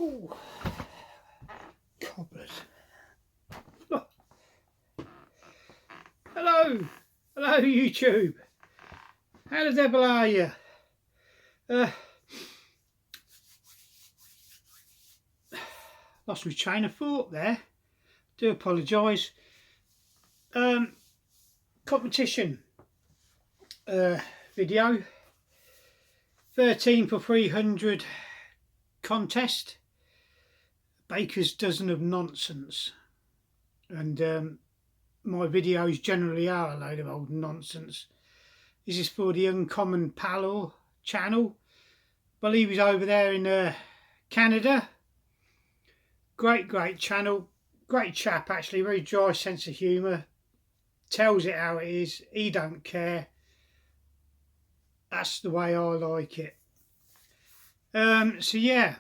Oh, cobblers. Oh. Hello YouTube. How the devil are you? Lost my train of thought there. Do apologise. Competition video. 13 for 300 contest. Baker's dozen of nonsense. And my videos generally are a load of old nonsense. This is for the Uncommon Pallor channel. I believe he's over there in Canada. Great channel. Great chap actually, very dry sense of humour. Tells it how it is. He don't care. That's the way I like it. So yeah,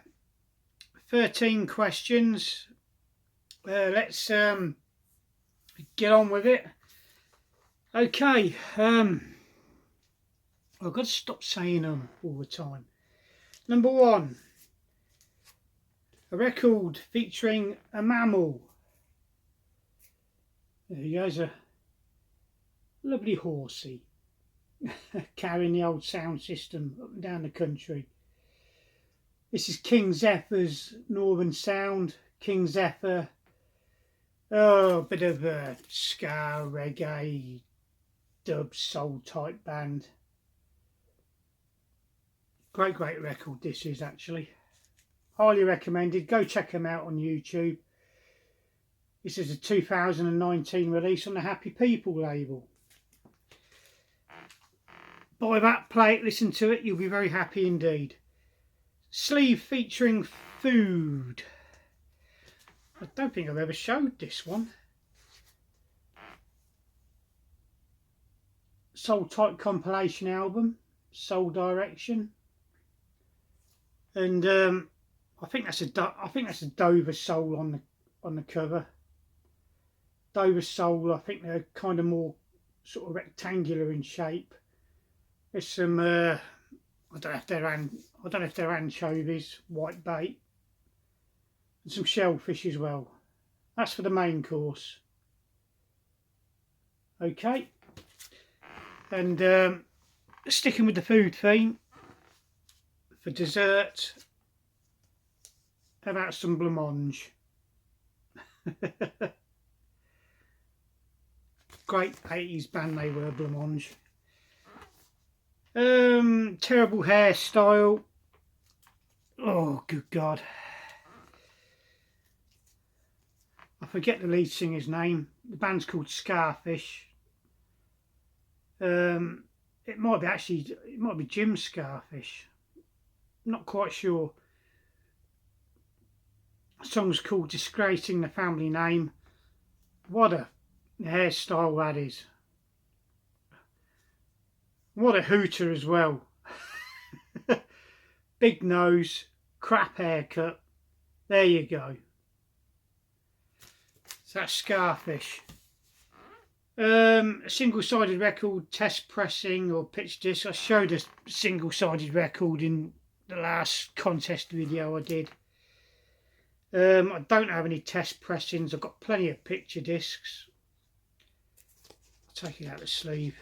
13 questions. Let's get on with it. Okay. I've got to stop saying them all the time. Number one. A record featuring a mammal. There he goes, a lovely horsey carrying the old sound system up and down the country. This is King Zephyr's Northern Sound. King Zephyr, a bit of a ska, reggae, dub, soul type band. Great record this is actually. Highly recommended. Go check them out on YouTube. This is a 2019 release on the Happy People label. Buy that, play it, listen to it. You'll be very happy indeed. Sleeve featuring food. I don't think I've ever showed this one. Soul type compilation album. Soul Direction. And I think that's a Dover Soul on the cover. Dover Soul, I think they're kind of more sort of rectangular in shape. There's some I don't know if they're anchovies, white bait, and some shellfish as well. That's for the main course. Okay, and sticking with the food theme, for dessert, how about some blancmange? Great 80s band they were, blancmange. Terrible hairstyle. Oh, good God. I forget the lead singer's name. The band's called Scarfish. It might be Jim Scarfish. Not quite sure. The song's called Disgracing the Family Name. What a hairstyle that is. What a hooter as well. Big nose, crap haircut. There you go. So that's Scarfish. A single-sided record, test pressing or pitch disc. I showed a single-sided record in the last contest video I did. I don't have any test pressings. I've got plenty of picture discs. I'll take it out of the sleeve.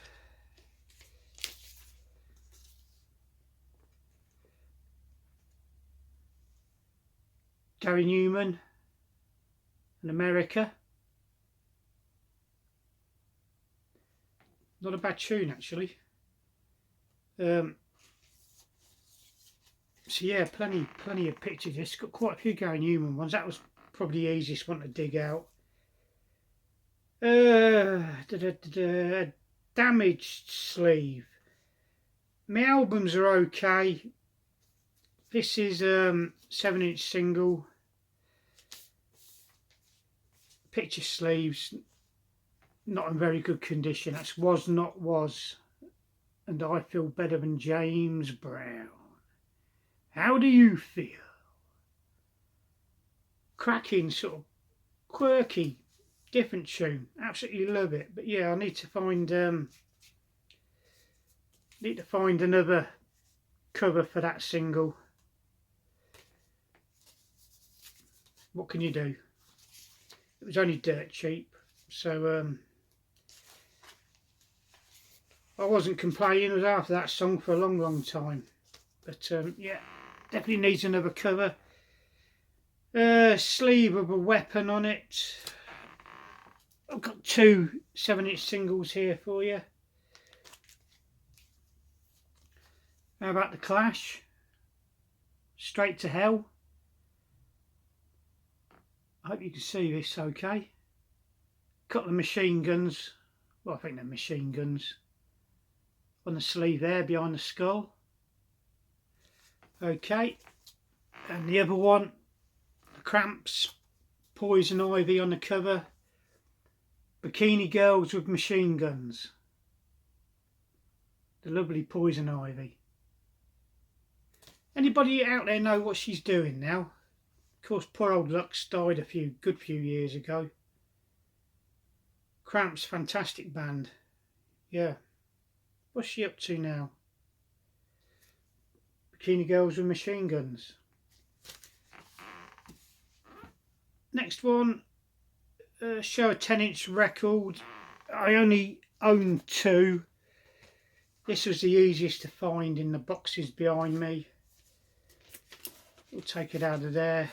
Gary Newman in America. Not a bad tune actually. So yeah, plenty of picture discs. Got quite a few Gary Newman ones. That was probably the easiest one to dig out. Damaged sleeve. My albums are okay. This is 7-inch single. Picture sleeves, not in very good condition. That's Was Not Was. And I Feel Better Than James Brown. How do you feel? Cracking, sort of quirky, different tune. Absolutely love it. But yeah, I need to find another cover for that single. what can you do? It was only dirt cheap, so I wasn't complaining. It was after that song for a long time. But yeah, definitely needs another cover. Sleeve of a weapon on it. I've got 2 7-inch singles here for you. How about the Clash? Straight to Hell. I hope you can see this okay. Couple of machine guns. Well, I think they're machine guns. On the sleeve there, behind the skull. Okay. And the other one, the Cramps, Poison Ivy on the cover. Bikini Girls with Machine Guns. The lovely Poison Ivy. Anybody out there know what she's doing now? Of course, poor old Lux died a good few years ago. Cramps, fantastic band. Yeah. What's she up to now? Bikini Girls with Machine Guns. Next one, show a 10-inch record. I only own 2. This was the easiest to find in the boxes behind me. We'll take it out of there.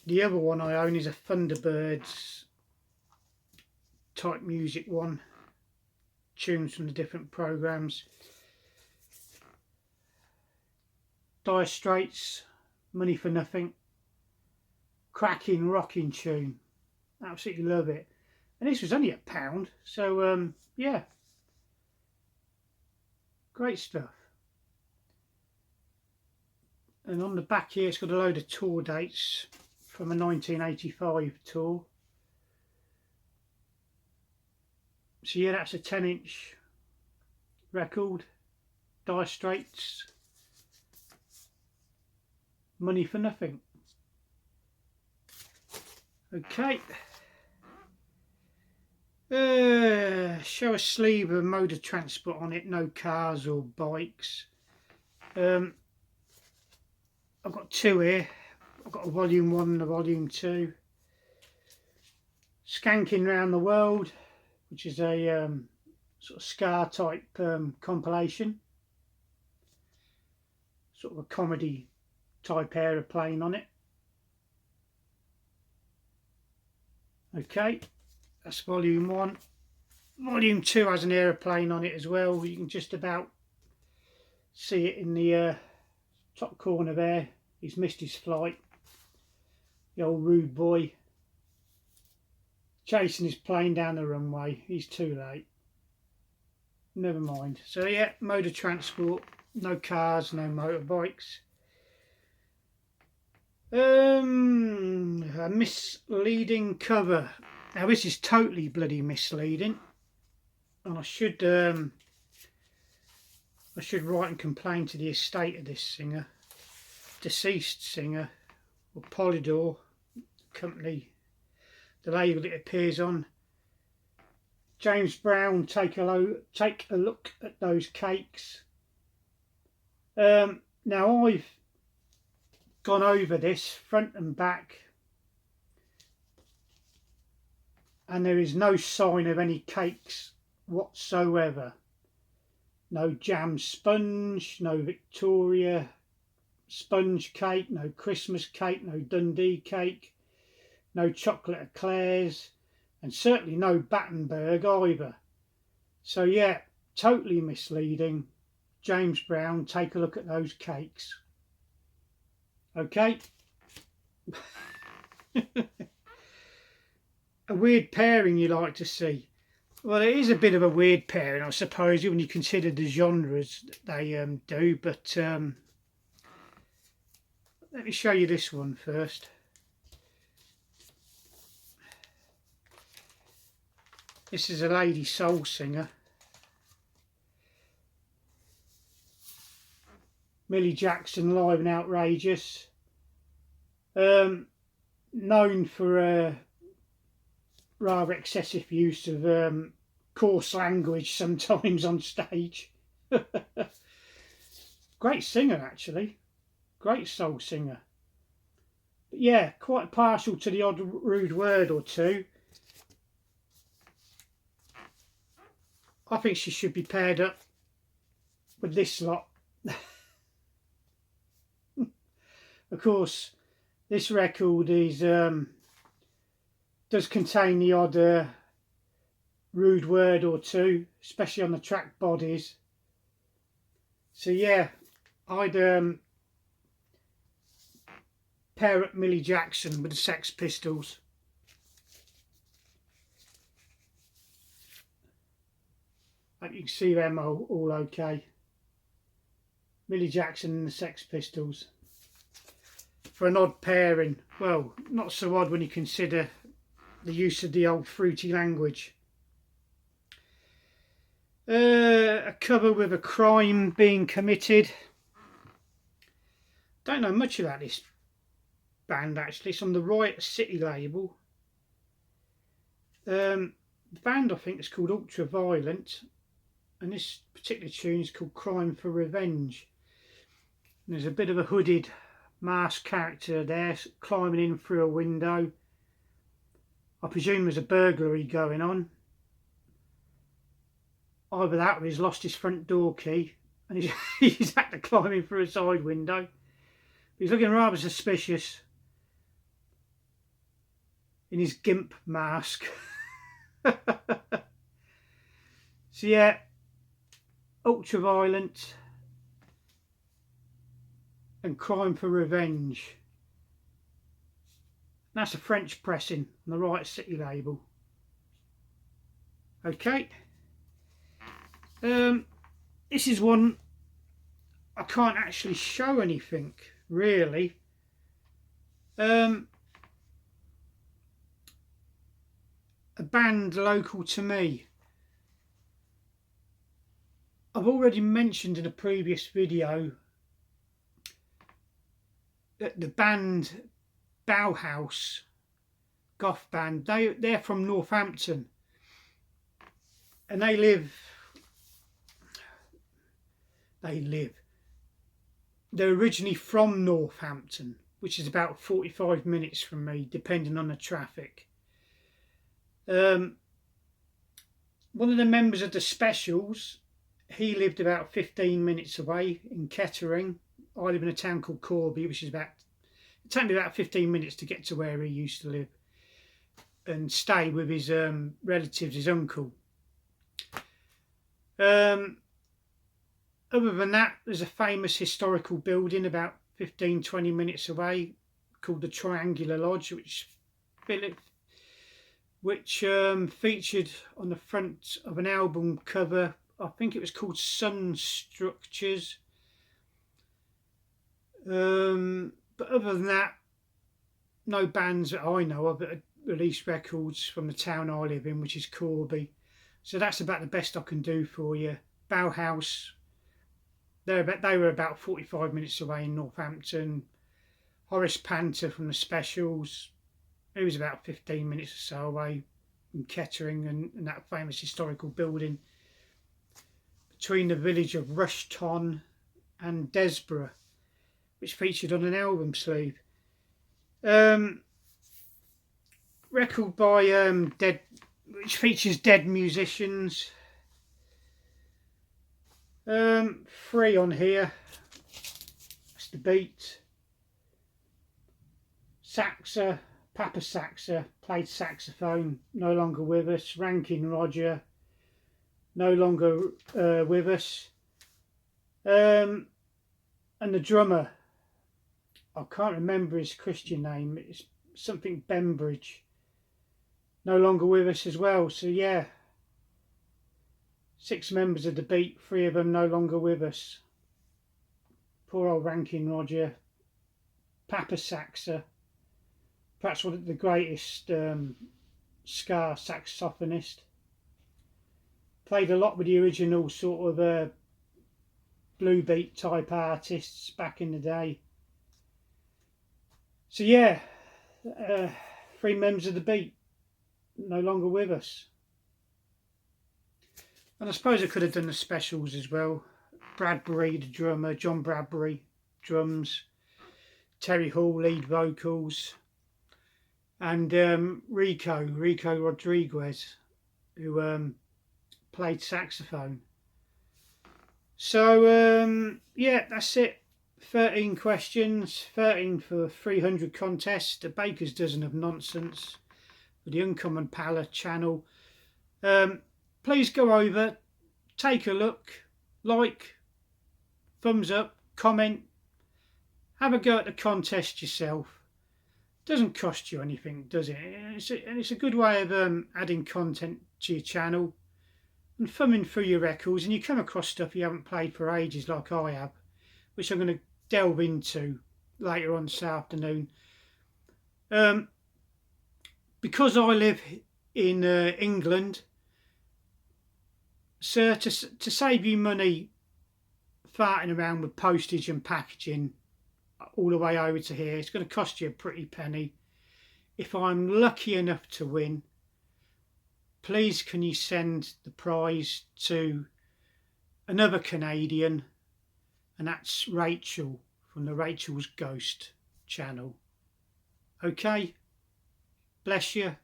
The other one I own is a Thunderbirds type music one. Tunes from the different programs. Dire Straits, Money for Nothing. Cracking, rocking tune. Absolutely love it. And this was only £1, so yeah. Great stuff. And on the back here it's got a load of tour dates from a 1985 tour. So yeah, that's a 10-inch record. Dire Straits, Money for Nothing. Okay. Show a sleeve of mode of transport on it, no cars or bikes. I've got 2 here. I've got a volume 1 and a volume 2. Skanking Round the World, which is a sort of ska type compilation. Sort of a comedy type aeroplane on it. Okay, that's volume 1. Volume 2 has an aeroplane on it as well. You can just about see it in the top corner there. He's missed his flight. The old rude boy. Chasing his plane down the runway. He's too late. Never mind. So yeah, mode of transport. No cars, no motorbikes. A misleading cover. Now this is totally bloody misleading, and I should write and complain to the estate of this singer, deceased singer, or Pallor company, the label it appears on. James Brown, take a look at those cakes. Now I've gone over this front and back, and there is no sign of any cakes whatsoever. No jam sponge, no Victoria sponge cake, no Christmas cake, no Dundee cake, no chocolate eclairs, and certainly no Battenberg either. So yeah, totally misleading. James Brown, take a look at those cakes. Okay. A weird pairing you like to see. Well, it is a bit of a weird pairing, I suppose, when you consider the genres that they do, but let me show you this one first. This is a lady soul singer. Millie Jackson, live and outrageous. Known for rather excessive use of coarse language sometimes on stage. Great singer, actually. Great soul singer. But yeah, quite partial to the odd rude word or two. I think she should be paired up with this lot. Of course, this record is does contain the odd rude word or two, especially on the track bodies. So yeah, I'd pair up Millie Jackson with the Sex Pistols. Hope you can see them all okay. Millie Jackson and the Sex Pistols. For an odd pairing. Well, not so odd when you consider the use of the old fruity language. A cover with a crime being committed. Don't know much about this band actually. It's on the Riot City label. The band I think is called Ultraviolent, and this particular tune is called Crime for Revenge. And there's a bit of a hooded masked character there climbing in through a window. I presume there's a burglary going on. Either that or he's lost his front door key and he's had to climb in through a side window. He's looking rather suspicious in his gimp mask. So yeah, Ultraviolent and Crime for Revenge. And that's a French pressing on the Riot City label. Okay. This is one I can't actually show anything really. A band local to me. I've already mentioned in a previous video that the band Bauhaus, goth band, they're from Northampton, and they're originally from Northampton, which is about 45 minutes from me, depending on the traffic. One of the members of the Specials, he lived about 15 minutes away in Kettering. I live in a town called Corby, which is it took me about 15 minutes to get to where he used to live and stay with his relatives, his uncle. Other than that, there's a famous historical building about 15-20 minutes away called the Triangular Lodge, which featured on the front of an album cover. I think it was called Sun Structures. But other than that, no bands that I know of that released records from the town I live in, which is Corby. So that's about the best I can do for you. Bauhaus, they were about 45 minutes away in Northampton. Horace Panter from the Specials, he was about 15 minutes or so away in Kettering and that famous historical building between the village of Rushton and Desborough, which featured on an album sleeve. Record by which features dead musicians. 3 on here. That's the beat. Saxa, Papa Saxa played saxophone, no longer with us. Rankin Roger, no longer with us. And the drummer, I can't remember his Christian name. It's something Bembridge, no longer with us as well. So yeah, 6 members of the Beat, 3 of them no longer with us. Poor old Rankin Roger. Papa Saxa, perhaps one of the greatest ska saxophonist. Played a lot with the original sort of blue beat type artists back in the day. So yeah, 3 members of the Beat no longer with us. And I suppose I could have done the Specials as well. Bradbury, the drummer, John Bradbury, drums. Terry Hall lead vocals, and Rico Rodriguez, who played saxophone. So yeah, that's it. 13 questions, 13 for 300 contests, a baker's dozen of nonsense for the Uncommon Pallor channel. Please go over, take a look, like, thumbs up, comment, have a go at the contest yourself. Doesn't cost you anything, does it? And it's a good way of adding content to your channel and thumbing through your records, and you come across stuff you haven't played for ages, like I have, which I'm going to delve into later on this afternoon. Because I live in England, sir, to save you money farting around with postage and packaging all the way over to here, it's going to cost you a pretty penny. If I'm lucky enough to win, please can you send the prize to another Canadian, and that's Rachel from the Rachel's Ghost channel. Okay, bless you.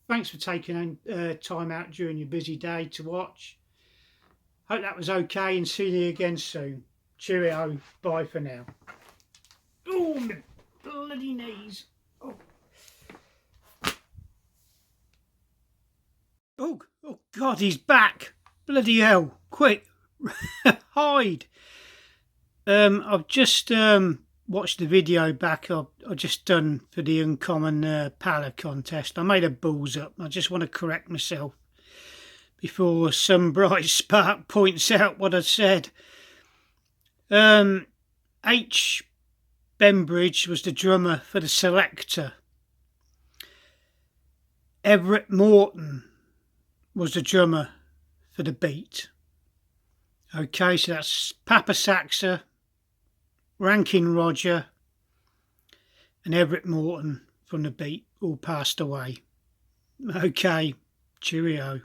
Thanks for taking time out during your busy day to watch. Hope that was okay, and see you again soon. Cheerio, bye for now. Oh, my bloody knees. Oh God, he's back. Bloody hell, quick, hide. I've just watched the video back I've just done for the Uncommon Pallor contest. I made a balls up. I just want to correct myself before some bright spark points out what I said. H. Bembridge was the drummer for the Selector. Everett Morton was the drummer for the Beat. Okay, so that's Papa Saxa, Rankin Roger, and Everett Morton from the Beat, all passed away. Okay, cheerio.